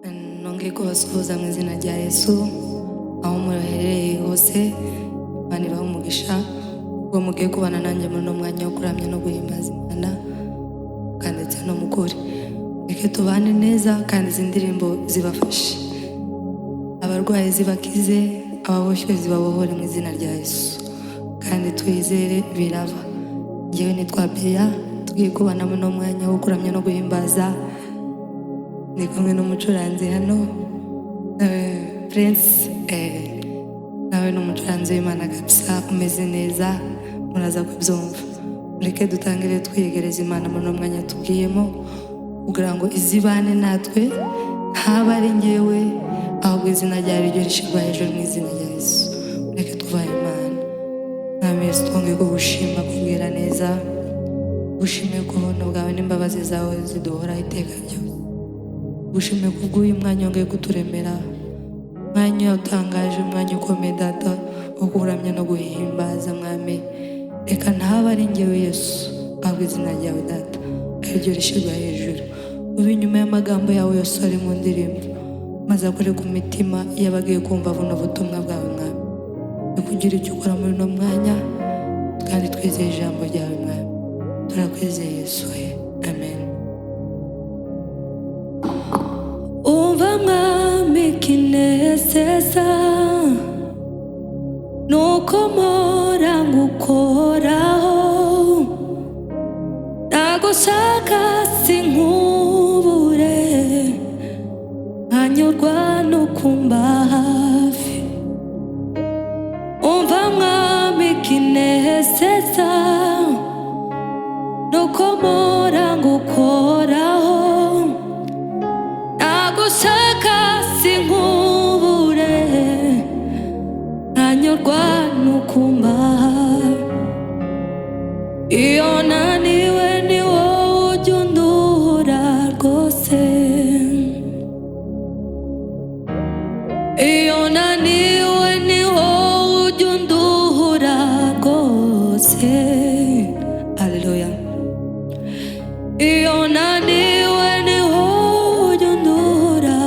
nongeye kubasuhuza mu izina rya Yesu aho muherereye hose. Imana ibahe umugisha ubwo mugiye kubana nanjye muri uno mwanya wo kuramya no guhimbaza Imana kandi ndetse no mukuri. Reke tubane neza kandi izi ndirimbo zibafashe, abarwayi zibakize, ababoshywe zibabohore mu izina rya Yesu kandi twizere biraba. Njyewe nitwa Beya, tugiye kubana muri uno mwanya wo kuramya no guhimbaza. Ndi kumwe n'umucuranzi hano Prince, nawe ni umucuranzi w'Imana kabisa, umeze neza, muraza kubyumva. Mureke dutangire twiyegereza Imana muri uno mwanya tugiyemo kugira ngo izibane natwe, ntaba ari njyewe ahubwo izina ryawe ryo rishyirwa hejuru mu izina rya Yesu. Mureke twubahe Imana. Mwami Yesu, twongeye kugushima kubwira neza, gushimiye ku buntu bwawe n'imbabazi zawe ziduhoraho iteka ryose. Gushimiye kubw'uyu mwanya wongeye kuturemera, umwanya utangaje, umwanya ukomeye Data wo kuramya no guhimbaza. Mwami, reka ntaba ari njyewe Yesu ahubwo izina ryawe Data ariryo rishyirwa hejuru. Ube inyuma y'amagambo yawe yose ari mu ndirimbo, maze akore ku mitima y'abagiye kumva buno butumwa bwawe. Mwami, kugira icyo ukora muri uno mwanya kandi twizeye ijambo ryawe. Mwami, turakwizeye Yesu, amen. Umva Mwami kinezeza, nuko mpora ngukoraho, ndagushaka sinkubure, nkanyurwa no kumba hafi. Umva Mwami kinezeza, nuko mpora ngukoraho, ndagushaka sinkubure, nkanyurwa no kumba hafi. Iyo naniwe ni wowe ujya unduhura rwose, iyo naniwe ni wowe ujya unduhura rwose. Haleluya. Iyo naniwe ni wowe ujya unduhura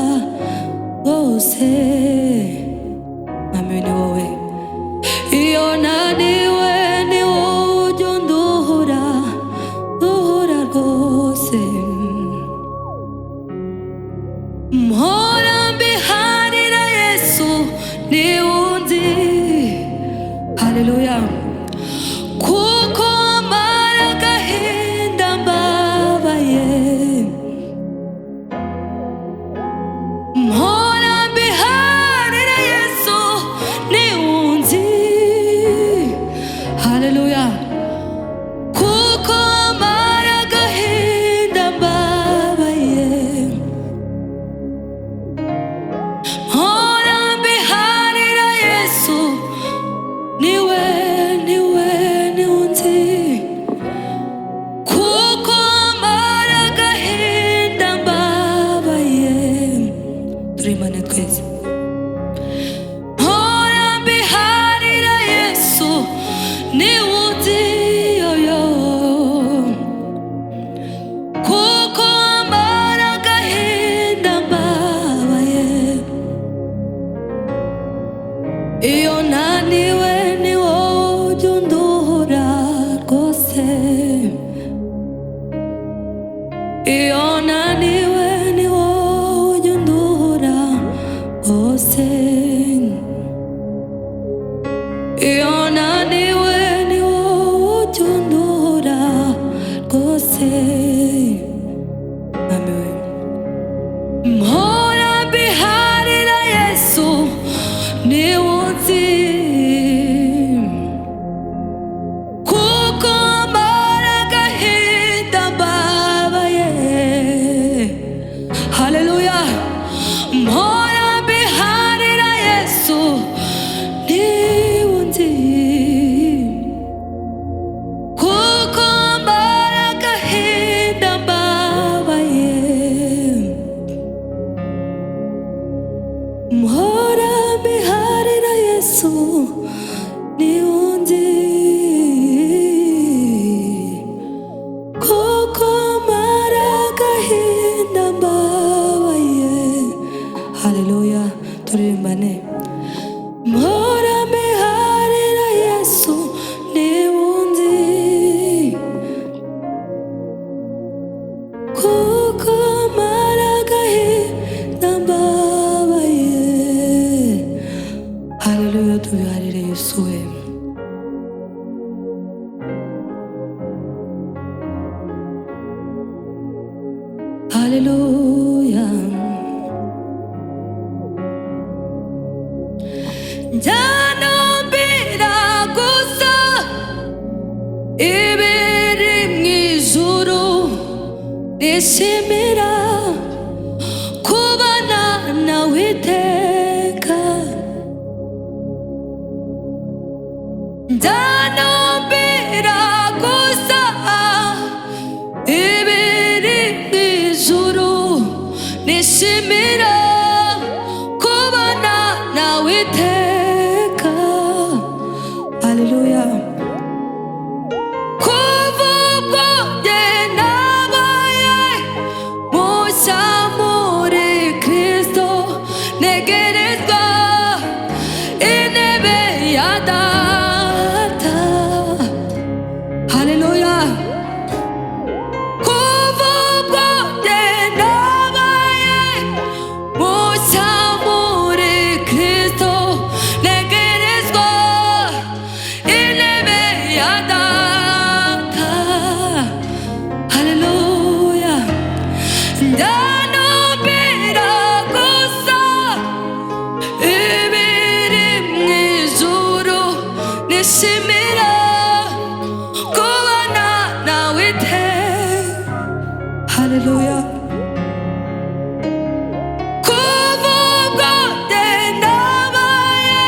rwose. Mwami ni wowe. Iyo naniwe ni wowe ujya unduhura rwose. Mpora mbiharira Yesu niwe unzi. Haleluya. Kuko mara agahinda mbabaye, mpora mbiharira Yesu niwe unzi. Haleluya. Kuko mara agahinda mbabaye, mpora mbiharira Yesu niwe unzi. Kuko mara agahinda mbabaye, turi Imana twese. Mpora mbiharira Yesu niwe unzi, yoyo. Kuko mara agahinda mbabaye, iyo naniwe ni wowe ujya unduhura rwose. Iyo naniwe ni wowe ujya unduhura rwose. Iyo naniwe ni wowe ujya unduhura rwose. Mwami we, mpora mbiharira Yesu niwe unzi. Kuko mara agahinda mbabaye. Haleluya. Mpora mbiharira Yesu niwe unzi. Kuko mara agahinda mbabaye, mpora mbiharira Yesu niwe unzi. Kuko mara agahinda mbabaye, haleluya turirimbane mpora mbiharira Yesu niwundi kuko maragahinda mbabaye haleluya tubiharire Yesu we haleluya njyanambira gusa ibiri mw'ijuru nishimira kubana nawe iteka njyanambira gusa ibiri mw'ijuru nishimira kubana nawe iteka haleluya kuva ubwo njye nabaye mushya muri Kristo negerezwa intebe ya data haleluya kuva ubwo njye nabaye mushya muri Kristo negerezwa intebe ya data haleluya njyanambira gusa ibiri mw'ijuru nishimira kubana nawe iteka haleluya kuva ubwo njye nabaye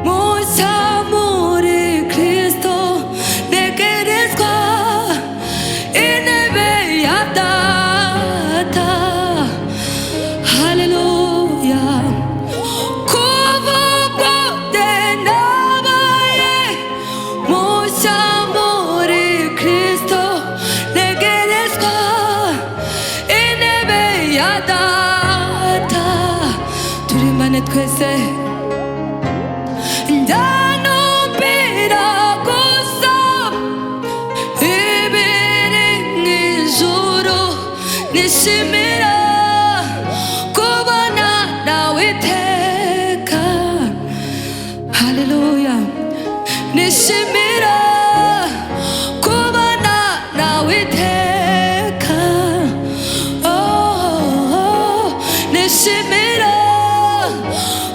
mushya muri Kristo negerezwa intebe ya data haleluya kuva ubwo njye nabaye mushya muri Kristo negerezwa intebe ya data turimbane twese njyanambira gusa ibiri mw'ijuru nishimira kubana nawe iteka haleluya nishimira kubana nawe iteka oh, nishimira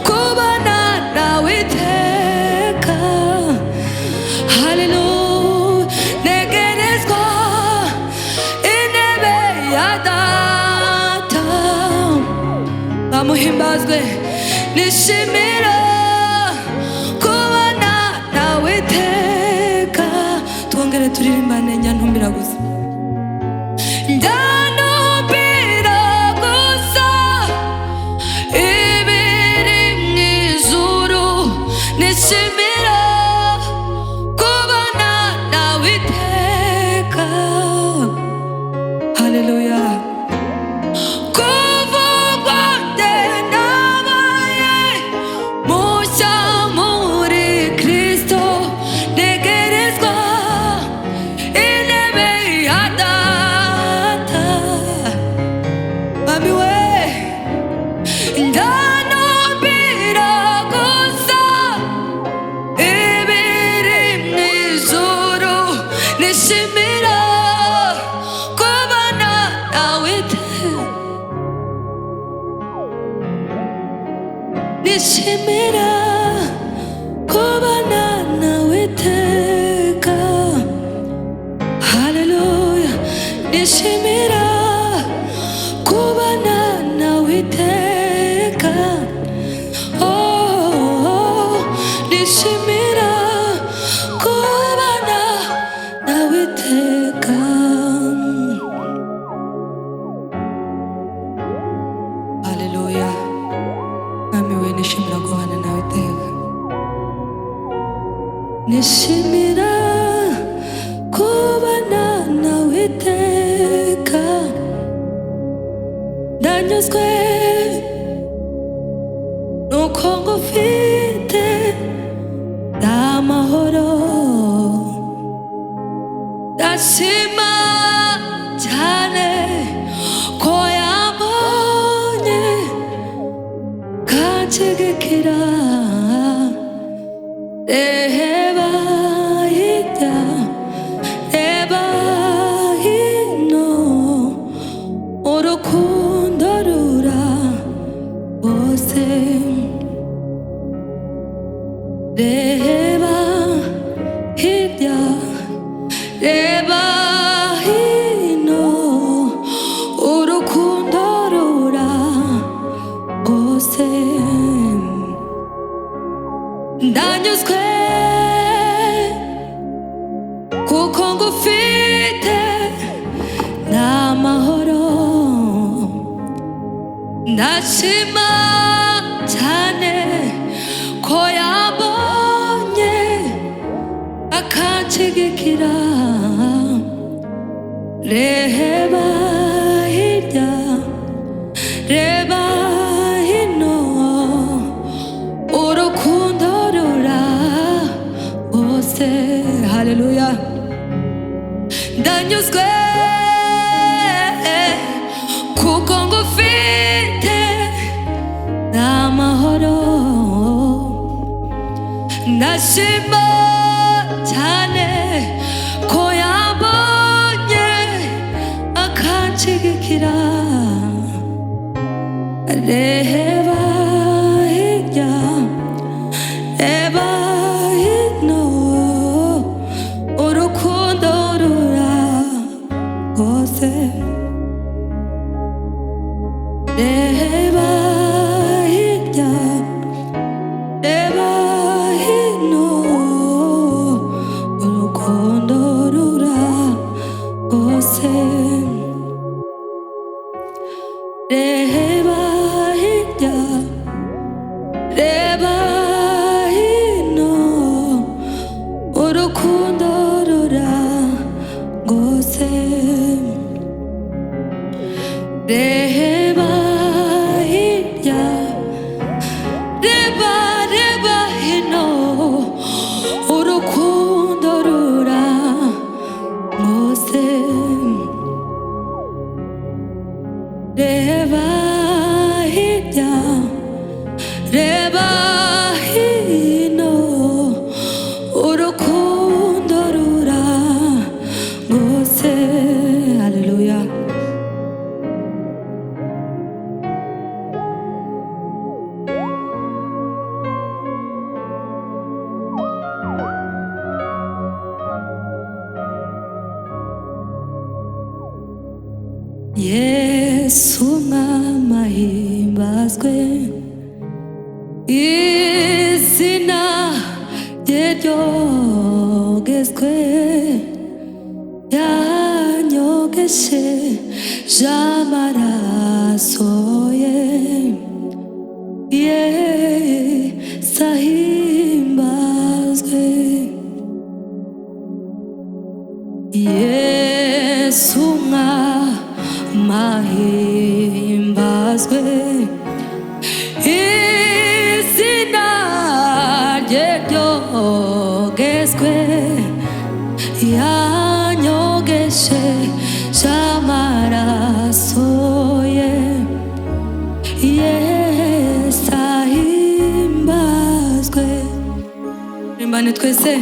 kubana nawe iteka haleluya negerezwa intebe ya data bamuhimbazwe nishimira kubana nawe iteka twongere turirimbane njyanambira gusa njyanambira gusa ibiri mw'ijuru nishimira kubana nawe iteka haleluya kuva ubwo njye nabaye mushya muri Kristo negerezwa intebe ya data mami we njyanambira gusa ibiri mw'ijuru nishimira kubana nawe iteka nishimira kubana nawe iteka haleluya nishimira kubana nawe iteka oh, nishimira kubana nawe iteka haleluya mwami we nishimira kubana nawe iteka nishimira kubana nawe iteka ndanyuzwe ndashima cyane ko yambonye kanshigikira reba hirya reba hino urukundo rura bose reba hirya reba hino urukundo rura bose ndanyuzwe kuko ngufite n'amahoro ndashima cyane ko yambonye akanshigikira reba hirya reba hino urukundo rura bose haleluya ndanyuzwe kuko ngufite n'amahoro ndashima cyane ko yambonye akanshigikira reba hirya reba hino urukundo rura bose reba hirya reba hino urukundo rura bose reba hirya reba hino urukundo rura bose reba hirya reba reba hino urukundo rura bose reba hirya reba hino urukundo rura bose haleluya Yesu mwama himbazwe izina rye ryogezwe yanyogesheje amaraso ye Yesu ahimbazwe Yesu mwama himbazwe izina rye ryogezwe yanyogesheje amaraso ye Yesu ahimbazwe rimbane twese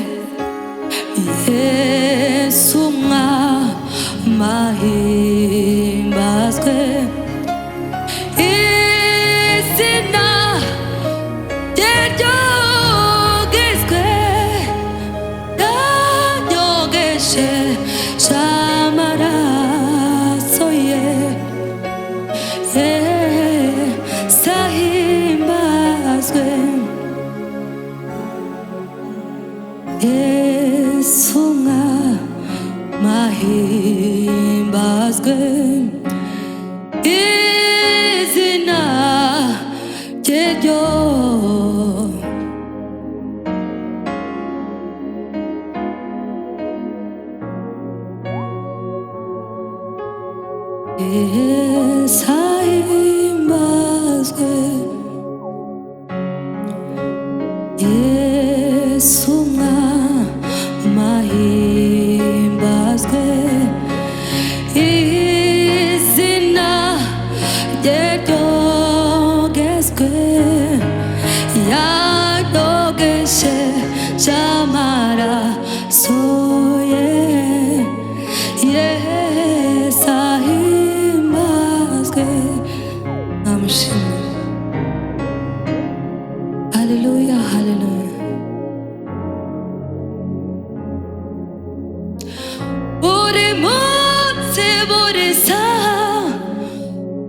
Yesu mwama himbazwe izina rye ryogezwe yanyogesheje amaraso ye Yesu ahimbazwe Yesu mwama himbazwe izina rye Yesu ahimbazwe Yesu mwama himbazwe turamushimira. Haleluya, haleluya. Buri munsi buri saha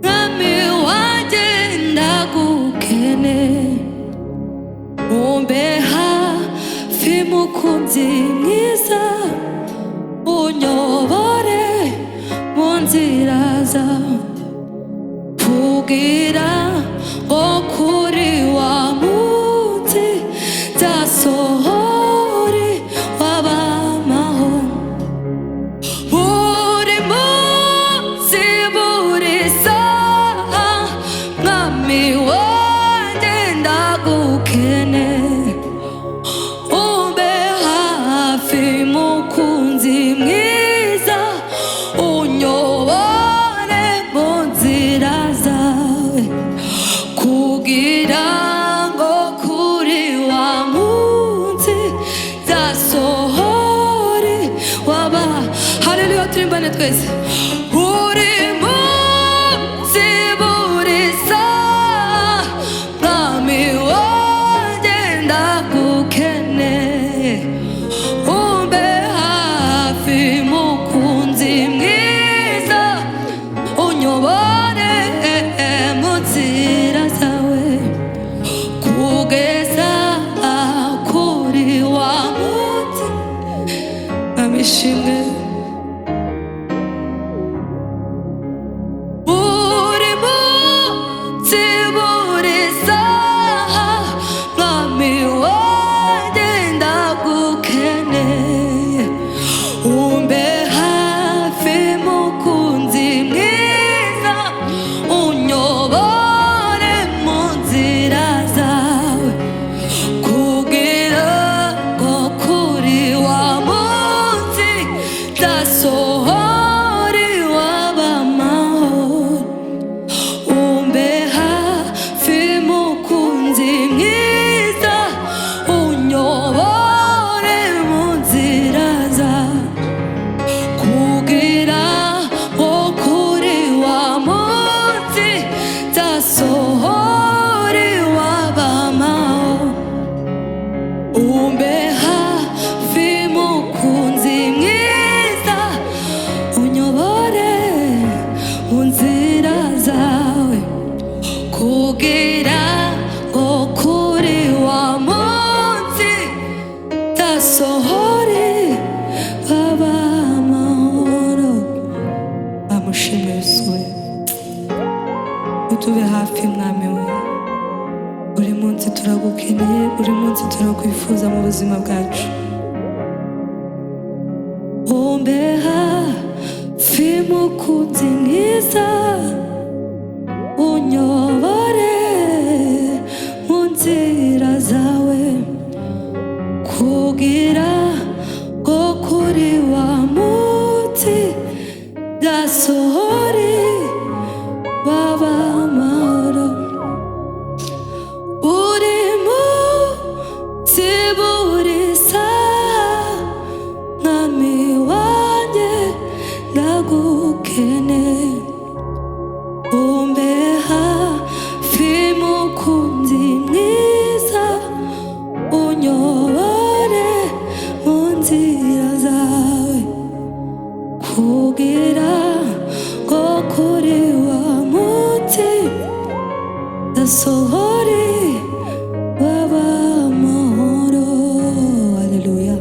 mwami wanjye ndagukeneye, umbe hafi mukunzi mwiza, unyobore mu nzira zawe, kugira ngo kuri wa munsi nzasohore w'abamahoro. Buri munsi buri saha mwami wanjye ndagukeneye, umbe hafi mukunzi mwiza, unyobore mu nzira zawe, kugira ngo kuri wa munsi nzasohore waba. Haleluya, turimbane twese. Buri munsi buri saha mwami wanjye ndagukeneye, umbe hafi mukunzi mwiza, unyobore mu nzira zawe, kugeza kuri wa munsi. Amishimwe. Buri munsi buri saha mwami wanjye ndagukeneye, umbe hafi mukunzi mwiza, unyobore mu nzira zawe, kugira ngo kuri wa munsi nzasohore w'abamahoro. Umbe hafi mukunzi mwiza, unyobore mu nzira zawe, kugira ngo kuri wa munsi nzasohore w'abamahoro. Umbe hafi mukunzi mwiza, unyobore mu nzira zawe, kugira ngo kuri wa munsi nzasohore w'abamahoro. Bamushime Yesu, utube hafi mwami we. Buri munsi turagukeneye, buri munsi turakwifuza mu buzima bwacu. Umbe hafi mukunzi mwiza, unyobore mu nzira zawe, kugira ngo kuri wa munsi nzasohore w'abamahoro. Buri munsi buri saha mwami wanjye ndagukeneye, umbe hafi mukunzi mwiza, unyobore mu nzira zawe, kugira ngo kuri wa munsi nzasohore w'abamahoro. Haleluya.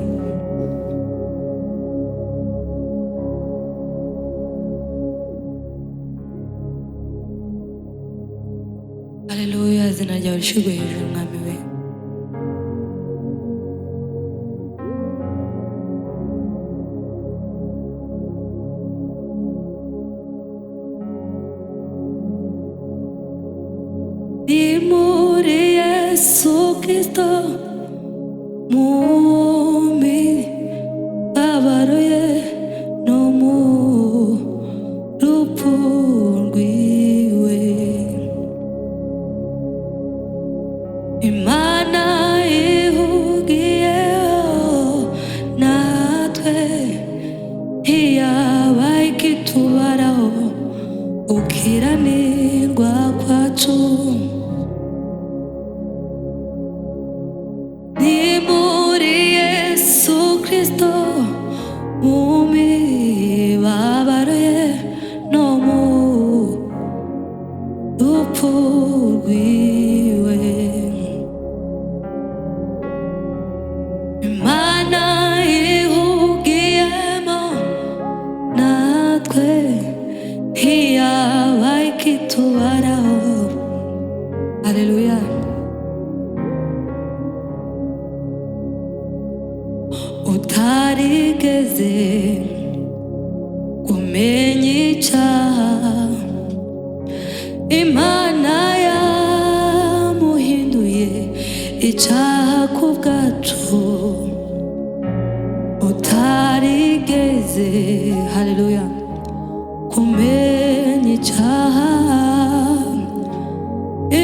Haleluya, izina ryawe rishyirwe hejuru mwami we. Ni muri Yesu Kristo, mu mibabaro ye no mu rupfu rwiwe, Imana ihugiyeho natwe, ntiyaba ikitubaraho, ukiranirwa kwacu wacu ni muri Yesu Kristo, mu mibabaro ye no mu rupfu rwiwe. Imana ihugiyemo natwe ntiyaba ikitubaraho. Haleluya. Utarigeze umenya icyaha, Imana yamuhinduye icyaha ku bwacu. Utarigeze, haleluya, kumenya icyaha,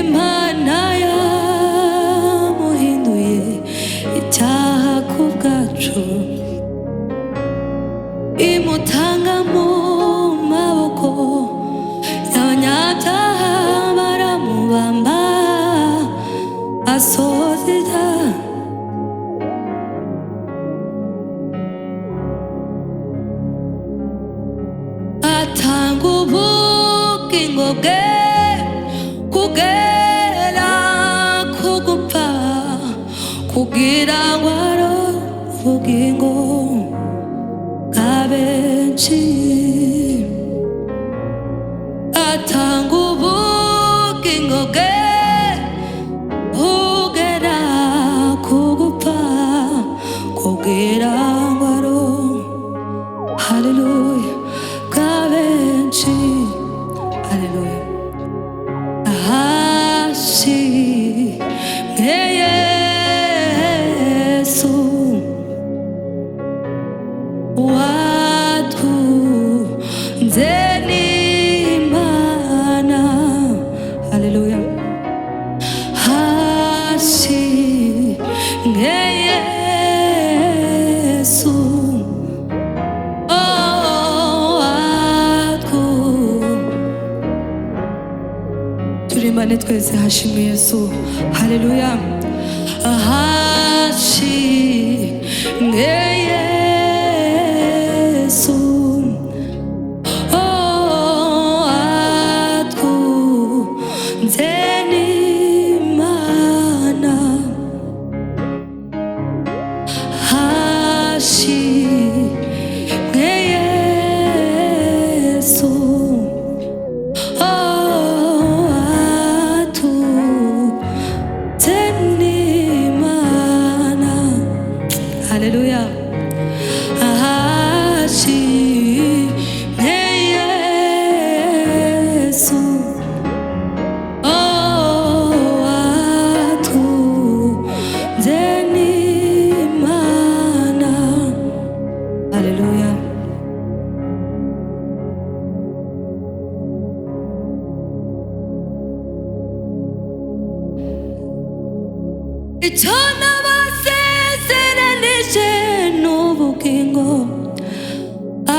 Imana yamuhinduye icyaha ku bwacu, imutanga mu maboko y'abanyabyaha, baramubamba asohoza ibyaha. Atanga ubugingo bwe kugera ku gupfa, kugira ngo aronke ubugingo bwa benshi. Atanga ubugingo bwe kugera ku gupfa, kugira ngo aronke, haleluya, bwa benshi. Haleluya. Ahashimwe Yesu watunze n'Imana. Haleluya. Hashimwe Yesu turimbane twese. Hashimwe Yesu. Haleluya. Hashimwe Yesu watunze n'Imana. Hashimwe Yesu watunze n'Imana. Haleluya. Hashimwe Yesu watunze n'Imana. Haleluya. Icyo nabasezeranije n'ubugingo,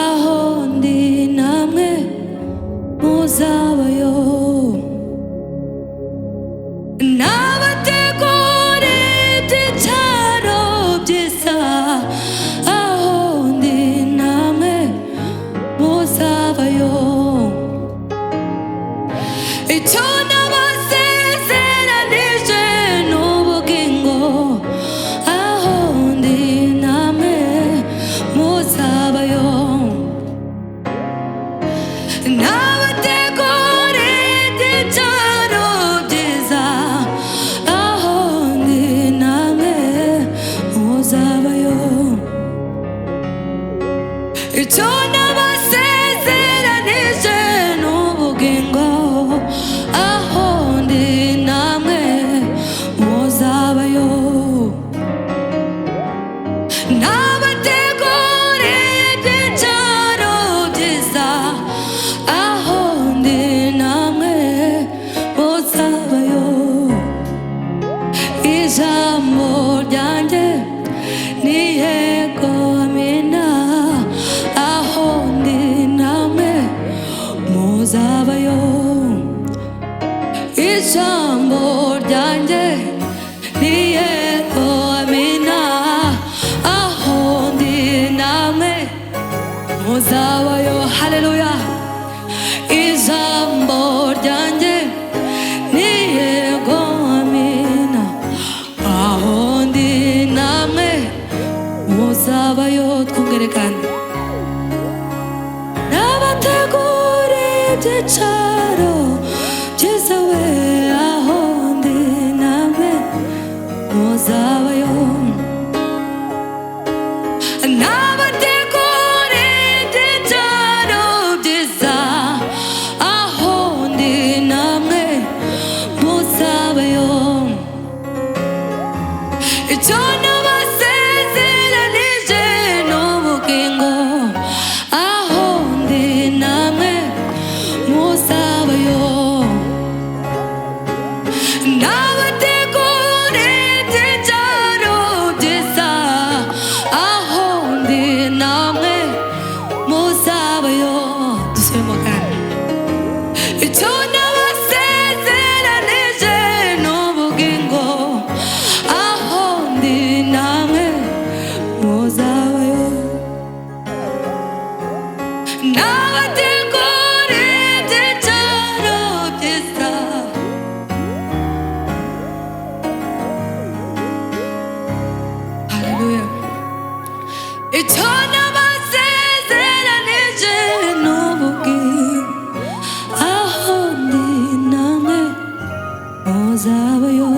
aho ndi namwe muzabayo. Nabateguriye ibyicaro byiza, aho ndi namwe muzabayo. Icyo nabasezeranije n'ubugingo, aho ndi namwe ijambo ryanjye ni yego amina aho ndi namwe muzabayo haleluya ijambo ryanjye ni yego amina aho ndi namwe muzabayo twongere kandi n'abategura ibyicaro byiza we aho ndi namwe muzabayo n'abategura ibyicaro byiza aho ndi namwe muzabayo icyo nabasezeranije n'ubugingo aho ndi namwe muzabayo n'abategura ibyicaro byiza aho ndi namwe muzabayo dusubiremo kandi icyo nabasezeranije n'ubugingo aho ndi namwe muzabayo n'abategura ibyicaro byiza haleluya icyo nabasezeranije n'ubugingo aho ndi namwe muzabayo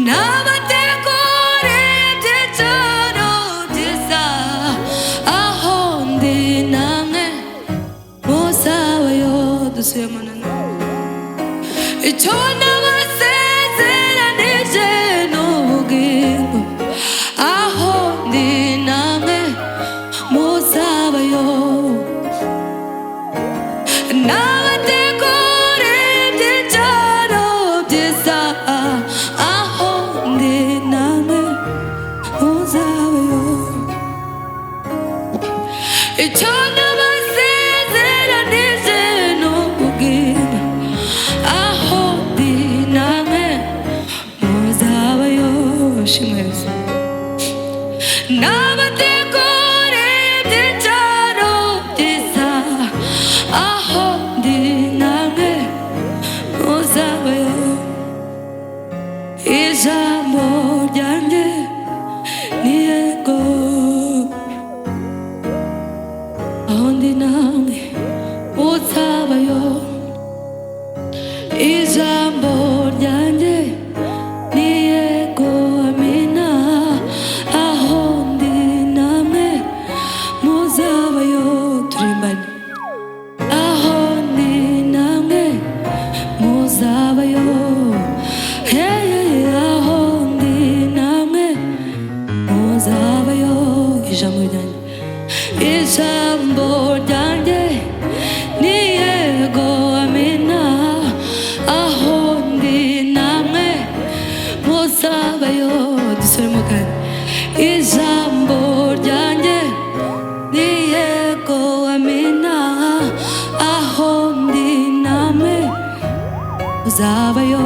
n'abategura ibyicaro byiza aho ndi namwe muzabayo dusubiremo nanone icyo nabasezeranije n'ubugingo aho ndi namwe muzabayo n'abategura ibyicaro byiza aho ndi namwe muzabayo icyo nabasezeranije n'ubugingo aho ndi namwe muzabayo shimwe Yesu n'abategura ibyicaro byiza aho ndi namwe muzabayo ijambo ryanjye ni yego aho ndi namwe muzabayo ijambo ryanjye ni yego amina aho ndi namwe muzabayo turimbane aho ndi namwe muzabayo hey aho ndi namwe muzabayo ijambo ryanjye ijambo ryanjye ni yego amina aho ndi namwe muzabayo dusubiremo kandi ijambo ryanjye ni yego amina aho ndi namwe muzabayo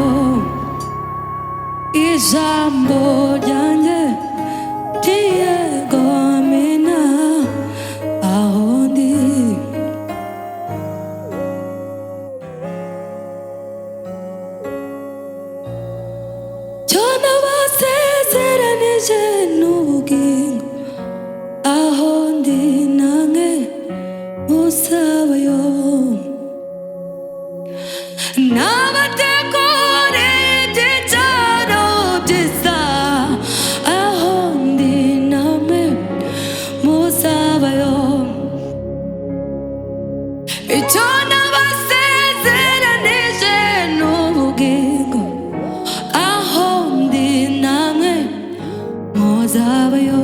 ijambo ryanjye ni yego amina aho ndi cyo nabasezeranije n'ubugingo aho ndi namwe muzabayo n'abategura ibyicaro byiza aho ndi namwe muzabayo icyo nabasezeranije n'ubugingo aho ndi namwe muzabayo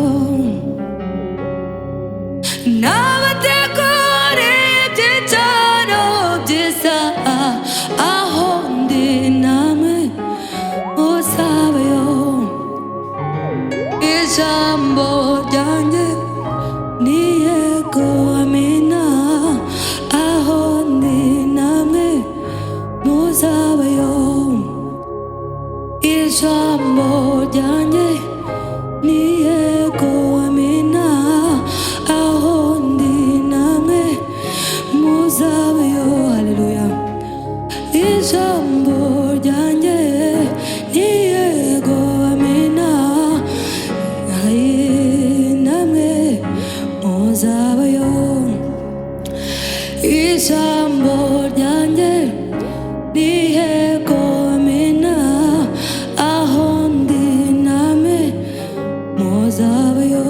ijambo ryanjye ni yego amina, aho ndi namwe muzabeyo. Haleluya. Ijambo ryanjye ni yego amina, namwe muzabeyo. Ijambo ryanjye ni yego amina, aho ndi namwe muzabeyo.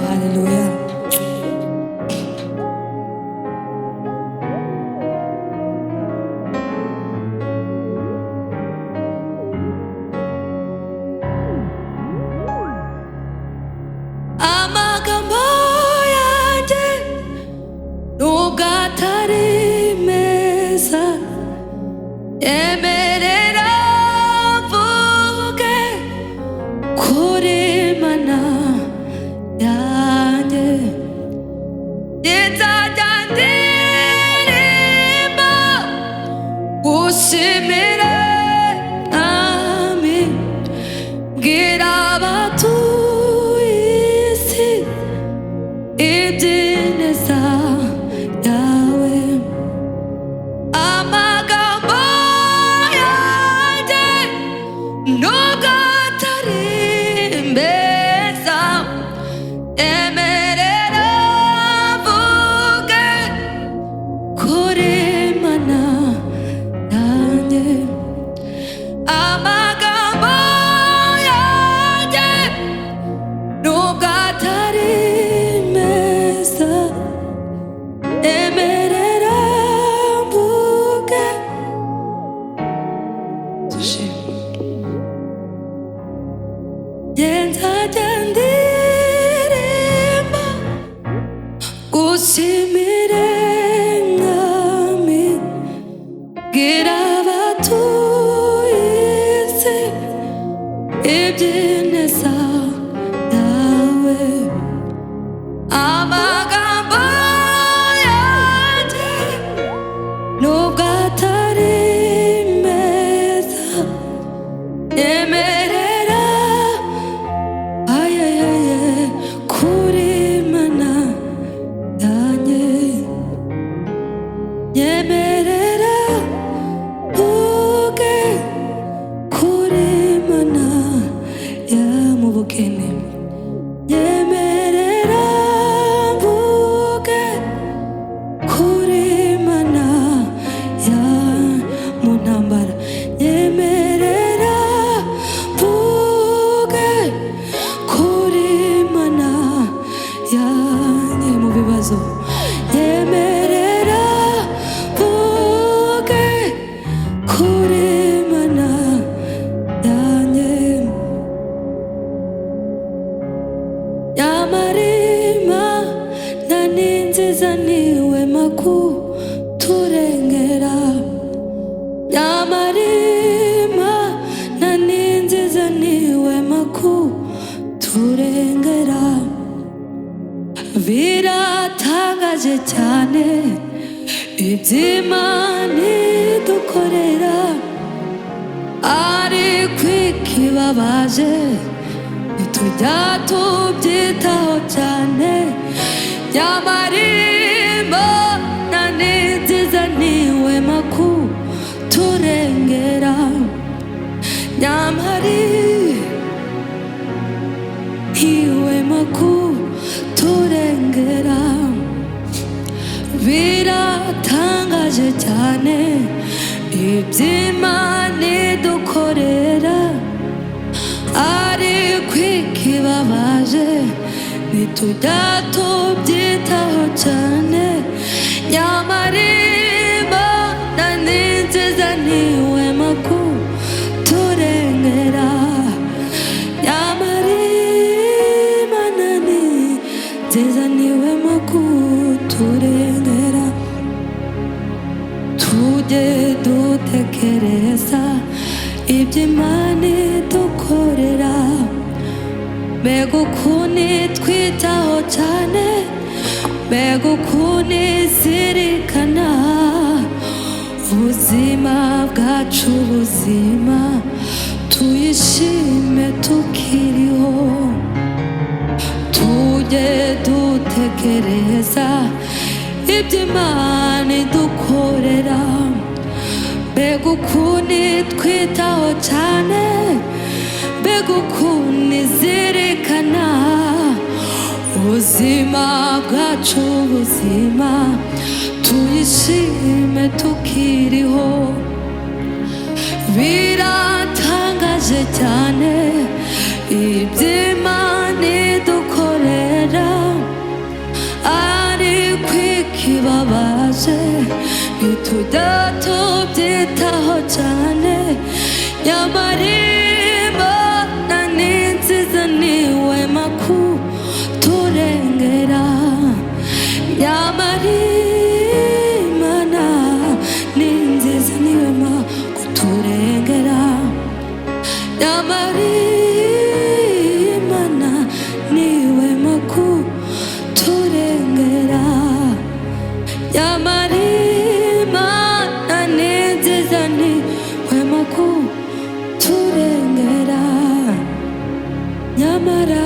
Haleluya. Amagambo yanjye nubwo atari meza, yemerera mvuge kuri Mana yanjye. Nzajya ndirimba gushimira Mwami, mbwira abatuye isi iby'ineza yawe. Amagambo yanjye nubwo atari meza, yemerera mvuge kuri Mana yanjye. Amagambo yanjye nubwo atari meza, yemerera mvuge. Nzajya ndirimba gushimira Mwami, mbwira abatuye isi iby'ineza yawe. Amagambo yanjye nubwo atari meza, yemerera kuri Mana yanjye. Yemerera mvuge kuri Mana ya mu bukene. Yemerera mvuge kuri Mana ya mu ntambara. Yemerera mvuge kuri Mana yanjye mu bibazo. Yemerera mvuge kuri Mana yanjye. Yamarima nani nziza niwe makuturengera. Yamarima nani nziza niwe makuturengera. Biratangaje cyane iby'Imana idukorera, ariko ikibabaje ntitujya tubyitaho cyane. Yamarima nani nziza niwe makuturengera. Iwe makuturengera. Biratangaje cyane iby'Imana idukorera, ariko ikibabaje ntitujya tubyitaho cyane. Yamarima nani nziza niwe makuturengera. Yamarima nani nziza niwe makuturengera. Tujye dutekereza iby'Imana idukorera, mbega ukuntu itwitaho cyane, mbega ukuntu izirikana ubuzima bwacu, ubuzima tuyishime tukiriho, tujye dutekereza ibyo Imana idukorera, mbega ukuntu itwitaho cyane, mbega ukuntu izirikana ubuzima bwacu, ubuzima tuyishime tukiriho. Biratangaje cyane ibyo Imana idukorera, ariko ikibabaje ntitujya tubyitaho cyane. Nyamara Imana ni nziza, niwema kuturengera. Nyamara Imana ni nziza, niwema kuturengera. Nyamara Imana niwema kuturengera. Nyamara Imana ni nziza, niwema kuturengera. Nyamara